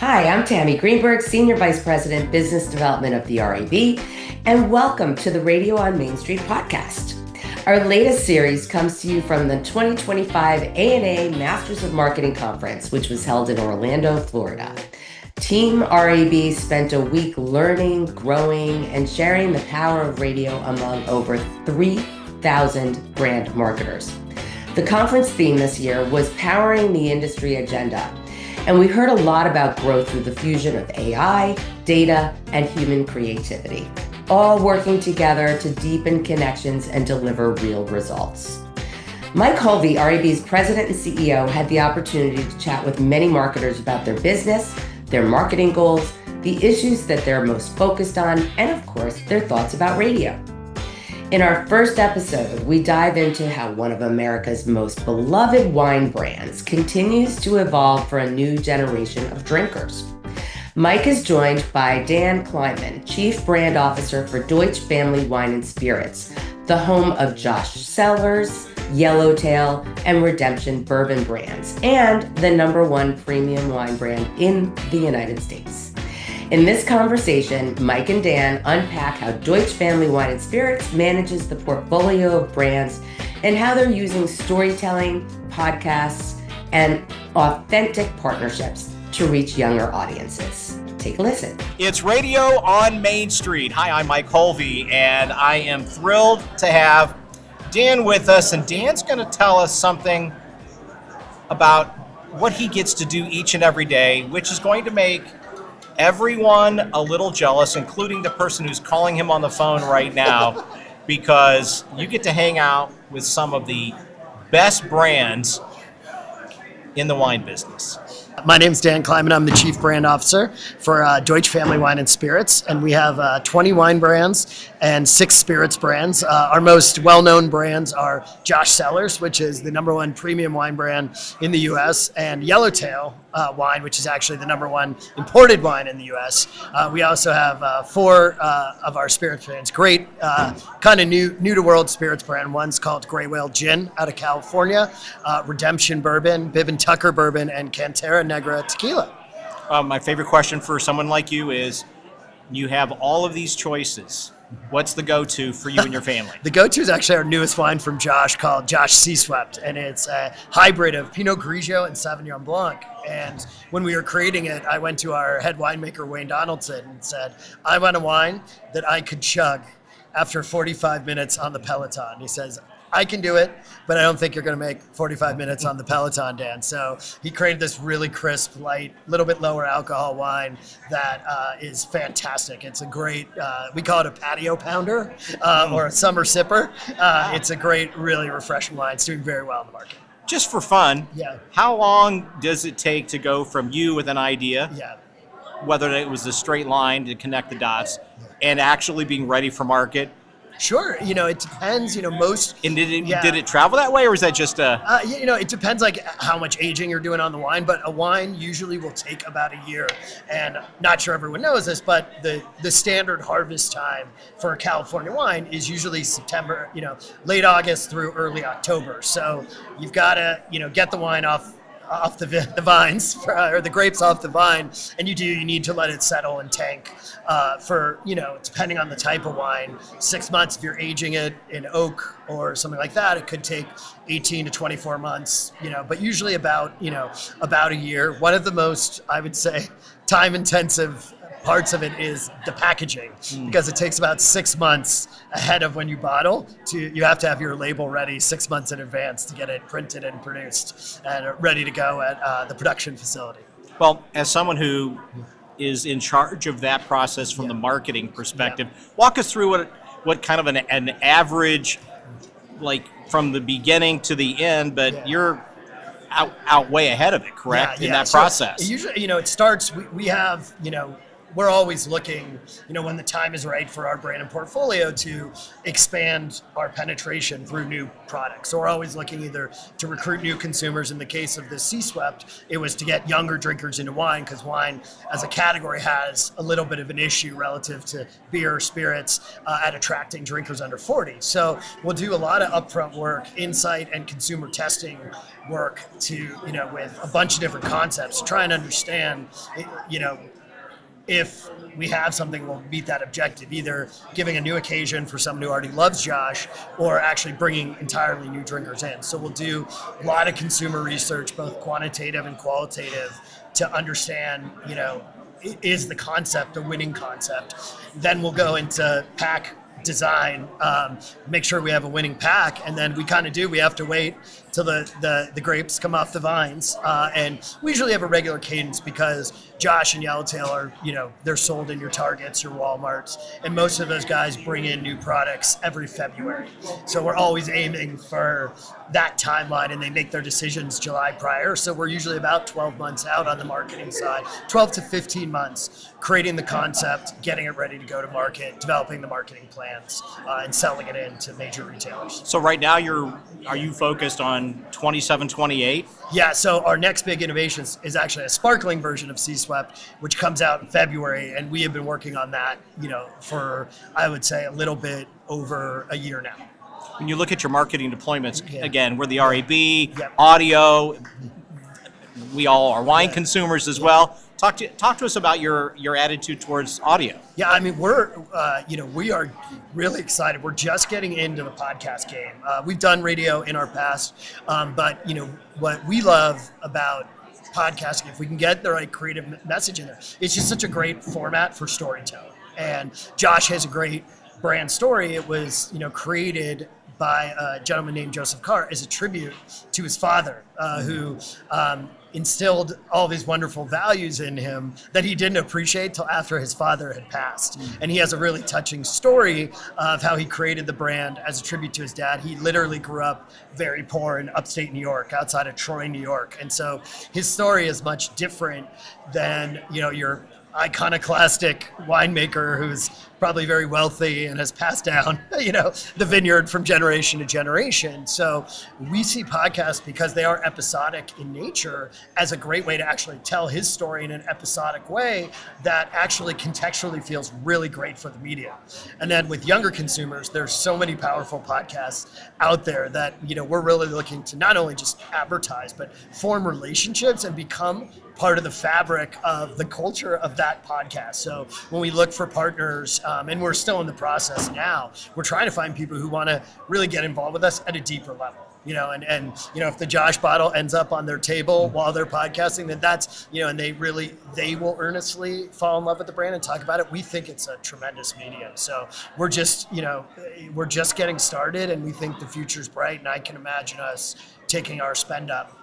Hi, I'm Tammy Greenberg, Senior Vice President, Business Development of the RAB, and welcome to the Radio on Main Street podcast. Our latest series comes to you from the 2025 A&A Masters of Marketing Conference, which was held in Orlando, Florida. Team RAB spent a week learning, growing, and sharing the power of radio among over 3,000 brand marketers. The conference theme this year was Powering the Industry Agenda. And we heard a lot about growth through the fusion of AI, data, and human creativity, all working together to deepen connections and deliver real results. Mike Hulvey, RAB's president and CEO, had the opportunity to chat with many marketers about their business, their marketing goals, the issues that they're most focused on, and of course, their thoughts about radio. In our first episode, we dive into how one of America's most beloved wine brands continues to evolve for a new generation of drinkers. Mike is joined by Dan Kleinman, Chief Brand Officer for Deutsch Family Wine Spirits, the home of Josh Cellars, Yellowtail, and Redemption Bourbon brands, and the #1 premium wine brand in the United States. In this conversation, Mike and Dan unpack how Deutsch Family Wine Spirits manages the portfolio of brands and how they're using storytelling, podcasts, and authentic partnerships to reach younger audiences. Take a listen. It's Radio on Main Street. Hi, I'm Mike Hulvey, and I am thrilled to have Dan with us. And Dan's going to tell us something about what he gets to do each and every day, which is going to make everyone a little jealous, including the person who's calling him on the phone right now, because you get to hang out with some of the best brands in the wine business. My name's Dan Kleinman. I'm the Chief Brand Officer for Deutsch Family Wine Spirits, and we have 20 wine brands and 6 spirits brands. Our most well-known brands are Josh Cellars, which is the #1 premium wine brand in the U.S., and Yellowtail wine, which is actually the #1 imported wine in the U.S. We also have 4 of our spirits brands. Great, kind of new to world spirits brand. One's called Gray Whale Gin out of California, Redemption Bourbon, Bibb and Tucker Bourbon, and Cantera Negra Tequila. My favorite question for someone like you is, you have all of these choices. What's the go-to for you and your family? The go-to is actually our newest wine from Josh called Josh Sea Swept, and it's a hybrid of Pinot Grigio and Sauvignon Blanc. And when we were creating it, I went to our head winemaker, Wayne Donaldson, and said, I want a wine that I could chug after 45 minutes on the Peloton. He says, I can do it, but I don't think you're going to make 45 minutes on the Peloton, Dan. So he created this really crisp, light, little bit lower alcohol wine that is fantastic. It's a great, we call it a patio pounder or a summer sipper. It's a great, really refreshing wine. It's doing very well in the market. Just for fun, yeah. How long does it take to go from you with an idea, yeah. whether it was a straight line to connect the dots, and actually being ready for market? Sure, it depends. Most. And did it travel that way, or is that just a? It depends, like how much aging you're doing on the wine. But a wine usually will take about a year, and not sure everyone knows this, but the standard harvest time for a California wine is usually September, late August through early October. So you've got to, get the wine off the vines, or the grapes off the vine, and you need to let it settle and tank for, depending on the type of wine, 6 months. If you're aging it in oak or something like that, it could take 18 to 24 months, but usually about a year. One of the most, I would say, time-intensive parts of it is the packaging, because it takes about 6 months ahead of when you bottle you have to have your label ready 6 months in advance to get it printed and produced and ready to go at the production facility. Well, as someone who is in charge of that process from the marketing perspective, walk us through what kind of an average, like from the beginning to the end, but you're out way ahead of it, correct? In that process. Usually, it starts, we have, we're always looking, when the time is right for our brand and portfolio to expand our penetration through new products. So we're always looking either to recruit new consumers. In the case of the Sea Swept, it was to get younger drinkers into wine, because wine as a category has a little bit of an issue relative to beer or spirits at attracting drinkers under 40. So we'll do a lot of upfront work, insight and consumer testing work to, with a bunch of different concepts, try and understand, if we have something will meet that objective, either giving a new occasion for someone who already loves Josh or actually bringing entirely new drinkers in. So we'll do a lot of consumer research, both quantitative and qualitative, to understand, is the concept a winning concept? Then we'll go into pack design, make sure we have a winning pack, and then we have to wait till the grapes come off the vines, and we usually have a regular cadence because Josh and Yellowtail are, they're sold in your Targets, your Walmarts, and most of those guys bring in new products every February. So we're always aiming for that timeline, and they make their decisions July prior. So we're usually about 12 months out on the marketing side, 12 to 15 months, creating the concept, getting it ready to go to market, developing the marketing plans, and selling it into major retailers. So right now are you focused on 27, 28? Yeah, so our next big innovation is actually a sparkling version of Sea Swept, which comes out in February, and we have been working on that, for, I would say, a little bit over a year now. When you look at your marketing deployments, again, we're the RAB, Yep. audio, we all are wine consumers as well. Talk to us about your attitude towards audio. Yeah, I mean, we are really excited. We're just getting into the podcast game. We've done radio in our past, but what we love about podcasting, if we can get the right creative message in there, it's just such a great format for storytelling. And Josh has a great brand story. It was, created by a gentleman named Joseph Carr as a tribute to his father, who instilled all of these wonderful values in him that he didn't appreciate till after his father had passed. And he has a really touching story of how he created the brand as a tribute to his dad. He literally grew up very poor in upstate New York, outside of Troy, New York. And so his story is much different than, your iconoclastic winemaker who's probably very wealthy and has passed down, the vineyard from generation to generation. So we see podcasts, because they are episodic in nature, as a great way to actually tell his story in an episodic way that actually contextually feels really great for the media. And then with younger consumers, there's so many powerful podcasts out there that, we're really looking to not only just advertise, but form relationships and become part of the fabric of the culture of that podcast. So when we look for partners, and we're still in the process now, we're trying to find people who want to really get involved with us at a deeper level. And if the Josh bottle ends up on their table while they're podcasting, then that's, and they will earnestly fall in love with the brand and talk about it. We think it's a tremendous medium. So we're just getting started, and we think the future's bright, and I can imagine us taking our spend up,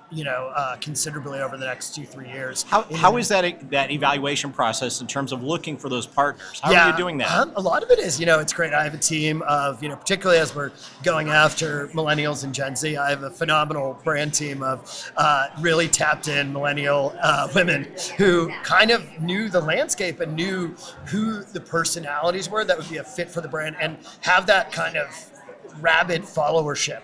considerably over the next 2-3 years. How is that evaluation process in terms of looking for those partners? How are you doing that? A lot of it is, it's great. I have a team of, particularly as we're going after millennials and Gen Z, I have a phenomenal brand team of really tapped in millennial women who kind of knew the landscape and knew who the personalities were that would be a fit for the brand and have that kind of rabid followership,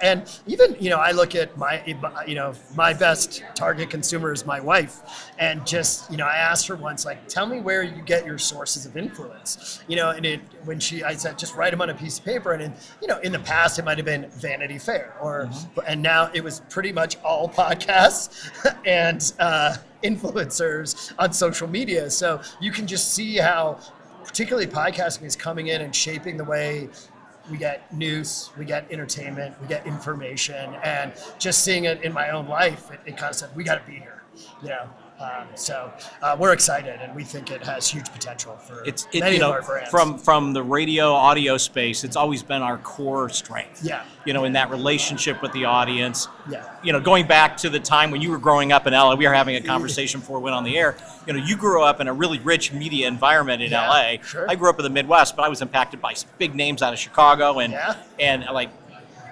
and even, I look at my best target consumer is my wife, and just, I asked her once, like, tell me where you get your sources of influence, and I said, just write them on a piece of paper, and in the past it might have been Vanity Fair, and now it was pretty much all podcasts and influencers on social media. So you can just see how particularly podcasting is coming in and shaping the way we get news, we get entertainment, we get information, and just seeing it in my own life, it kind of said, we got to be here, So we're excited, and we think it has huge potential for many of our brands. From the radio audio space, it's always been our core strength. Yeah. In that relationship with the audience. Yeah. Going back to the time when you were growing up in LA, we were having a conversation before we went on the air. You grew up in a really rich media environment in LA. Sure. I grew up in the Midwest, but I was impacted by big names out of Chicago and like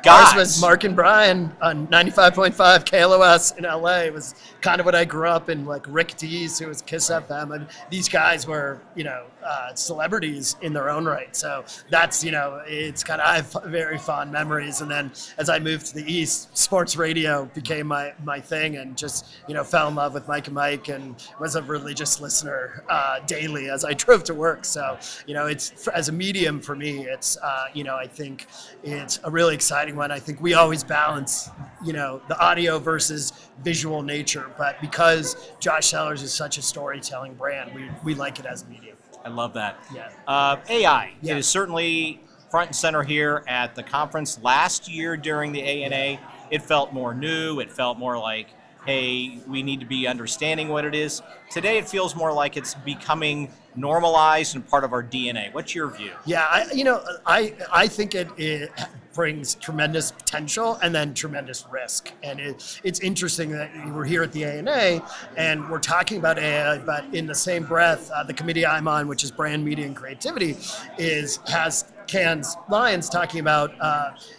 Guys. Ours was Mark and Brian on 95.5 KLOS in LA. It was kind of what I grew up in, like Rick Dees, who was Kiss FM. And these guys were, celebrities in their own right. So that's, it's kind of, I have very fond memories. And then as I moved to the East, sports radio became my thing, and just, fell in love with Mike and Mike, and was a religious listener daily as I drove to work. So, it's, as a medium for me, it's, I think it's a really exciting one. I think we always balance, the audio versus visual nature, but because Josh Cellars is such a storytelling brand, we like it as a medium. I love that. Yeah. AI, Yeah. it is certainly front and center here at the conference. Last year during the ANA, it felt more new. It felt more like, hey, we need to be understanding what it is. Today it feels more like it's becoming normalized and part of our DNA. What's your view? Yeah, I think it brings tremendous potential and then tremendous risk. And it's interesting that we're here at the ANA and we're talking about AI, but in the same breath, the committee I'm on, which is Brand, Media, and Creativity, has Cannes Lions talking about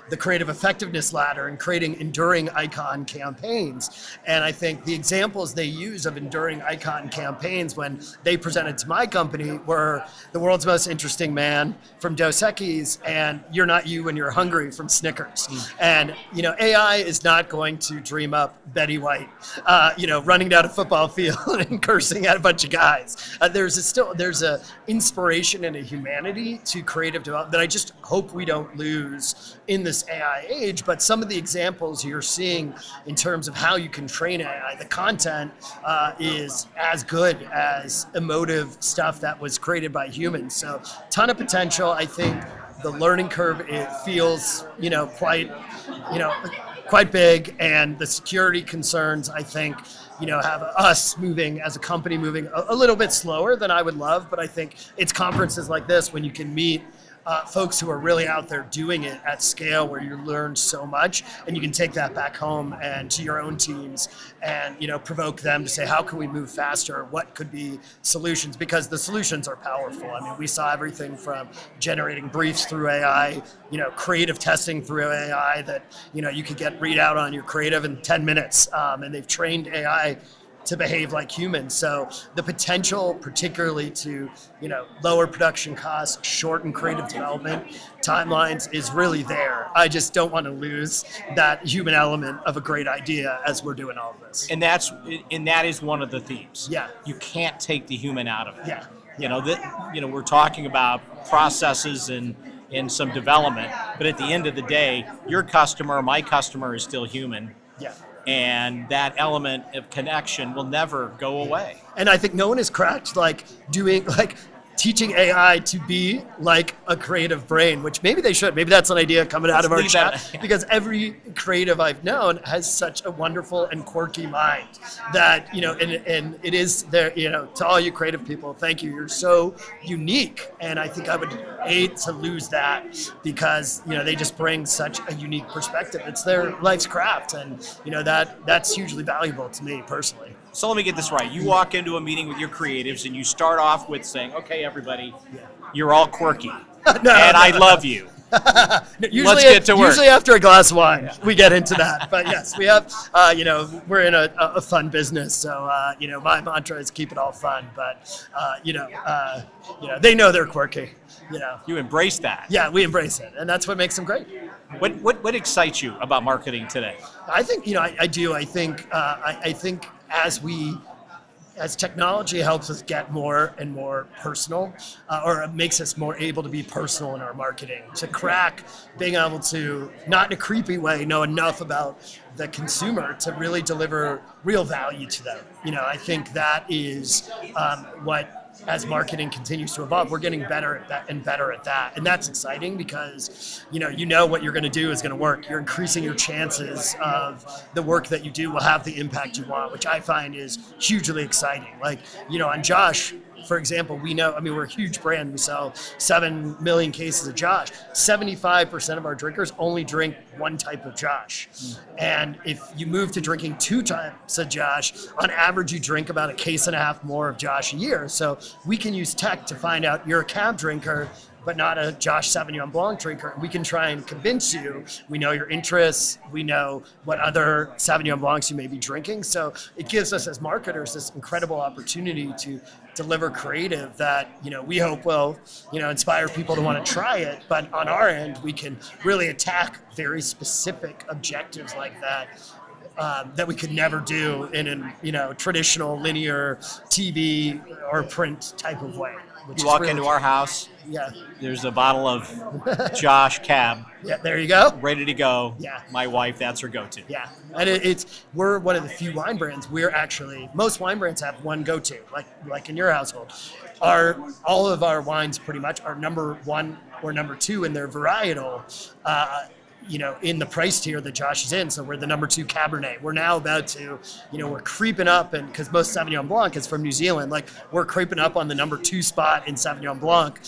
the creative effectiveness ladder and creating enduring icon campaigns. And I think the examples they use of enduring icon campaigns when they presented to my company were The World's Most Interesting Man from Dos Equis and You're Not You When You're Hungry from Snickers. And, AI is not going to dream up Betty White, running down a football field and cursing at a bunch of guys. There's a inspiration and a humanity to creative development that I just hope we don't lose in this AI age. But some of the examples you're seeing in terms of how you can train AI, the content is as good as emotive stuff that was created by humans. So ton of potential. I think the learning curve, it feels, quite big, and the security concerns, I think, have us moving as a company moving a little bit slower than I would love. But I think it's conferences like this when you can meet folks who are really out there doing it at scale, where you learn so much and you can take that back home and to your own teams and provoke them to say, how can we move faster? What could be solutions? Because the solutions are powerful. I mean, we saw everything from generating briefs through AI, creative testing through AI that you could get readout on your creative in 10 minutes, and they've trained AI to behave like humans. So the potential, particularly to, lower production costs, shorten creative development timelines, is really there. I just don't want to lose that human element of a great idea as we're doing all of this. And that is one of the themes. Yeah. You can't take the human out of it. Yeah. We're talking about processes and some development, but at the end of the day, your customer, my customer, is still human. Yeah. And that element of connection will never go away. And I think no one has cracked teaching AI to be like a creative brain, which maybe they should. Maybe that's an idea coming out of our chat, because every creative I've known has such a wonderful and quirky mind that, and it is there, to all you creative people, thank you. You're so unique. And I think I would hate to lose that, because, they just bring such a unique perspective. It's their life's craft. And, that's hugely valuable to me personally. So let me get this right. You walk into a meeting with your creatives and you start off with saying, okay, everybody, you're all quirky. I love you. Let's get to work. Usually after a glass of wine, we get into that. But yes, we have, we're in a fun business. So, my mantra is keep it all fun. But, they know they're quirky. You embrace that. Yeah, we embrace it. And that's what makes them great. What excites you about marketing today? I think, I do. I think as technology helps us get more and more personal, or it makes us more able to be personal in our marketing, to crack being able to, not in a creepy way, know enough about the consumer to really deliver real value to them. I think that is what, as marketing continues to evolve, we're getting better at that and better at that. And that's exciting because, what you're going to do is going to work. You're increasing your chances of the work that you do will have the impact you want, which I find is hugely exciting. Like, on Josh, for example, we're a huge brand. We sell 7 million cases of Josh. 75% of our drinkers only drink one type of Josh. And if you move to drinking 2 types of Josh, on average, you drink about 1.5 cases more of Josh a year. So we can use tech to find out you're a cab drinker, but not a Josh Sauvignon Blanc drinker. We can try and convince you. We know your interests. We know what other Sauvignon Blancs you may be drinking. So it gives us as marketers this incredible opportunity to deliver creative that, we hope will, inspire people to want to try it. But on our end, we can really attack very specific objectives like that. That we could never do in a traditional linear TV or print type of way. You walk into our house. Yeah. There's a bottle of Josh Cab. Yeah, there you go. Ready to go. Yeah. My wife, that's her go-to. Yeah, and we're one of the few wine brands. Most wine brands have one go-to, like in your household. All of our wines pretty much are number one or number two in their varietal. In the price tier that Josh is in. So we're the number 2 Cabernet. We're now about to, we're creeping up, and because most Sauvignon Blanc is from New Zealand, we're creeping up on the number 2 spot in Sauvignon Blanc.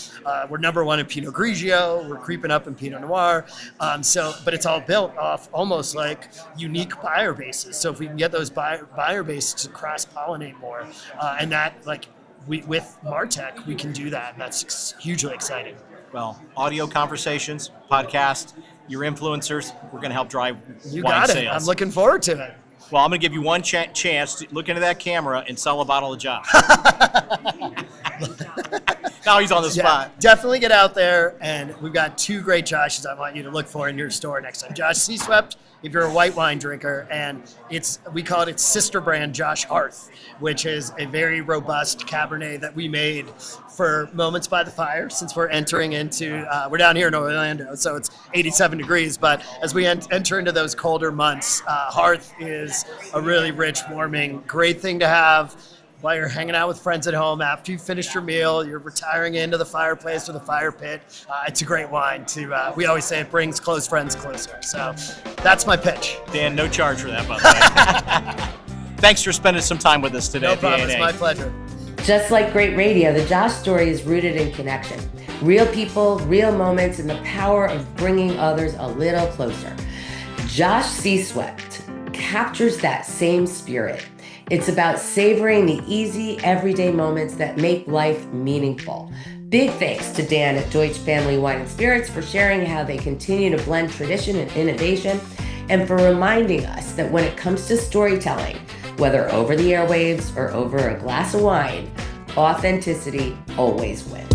We're number 1 in Pinot Grigio. We're creeping up in Pinot Noir. But it's all built off almost like unique buyer bases. So if we can get those buyer bases to cross-pollinate more, and that with Martech, we can do that. And that's hugely exciting. Well, audio conversations, podcast, your influencers, we're going to help drive you wine got it. sales. I'm looking forward to it. Well, I'm going to give you one chance to look into that camera and sell a bottle of Josh. Now he's on the spot. Definitely get out there, and we've got 2 great Joshes I want you to look for in your store next time. Josh C-Swept, if you're a white wine drinker, and we call it its sister brand, Josh Hearth, which is a very robust Cabernet that we made for Moments by the Fire, since we're entering into, we're down here in Orlando, so it's 87 degrees, but as we enter into those colder months, Hearth is a really rich, warming, great thing to have while you're hanging out with friends at home after you finished your meal, you're retiring into the fireplace or the fire pit. It's a great wine we always say it brings close friends closer. So that's my pitch. Dan, no charge for that, by the way. Thanks for spending some time with us today. No problem, it's my pleasure. Just like great radio, the Josh story is rooted in connection. Real people, real moments, and the power of bringing others a little closer. Josh C-Swept captures that same spirit. It's about savoring the easy, everyday moments that make life meaningful. Big thanks to Dan at Deutsch Family Wine Spirits for sharing how they continue to blend tradition and innovation, and for reminding us that when it comes to storytelling, whether over the airwaves or over a glass of wine, authenticity always wins.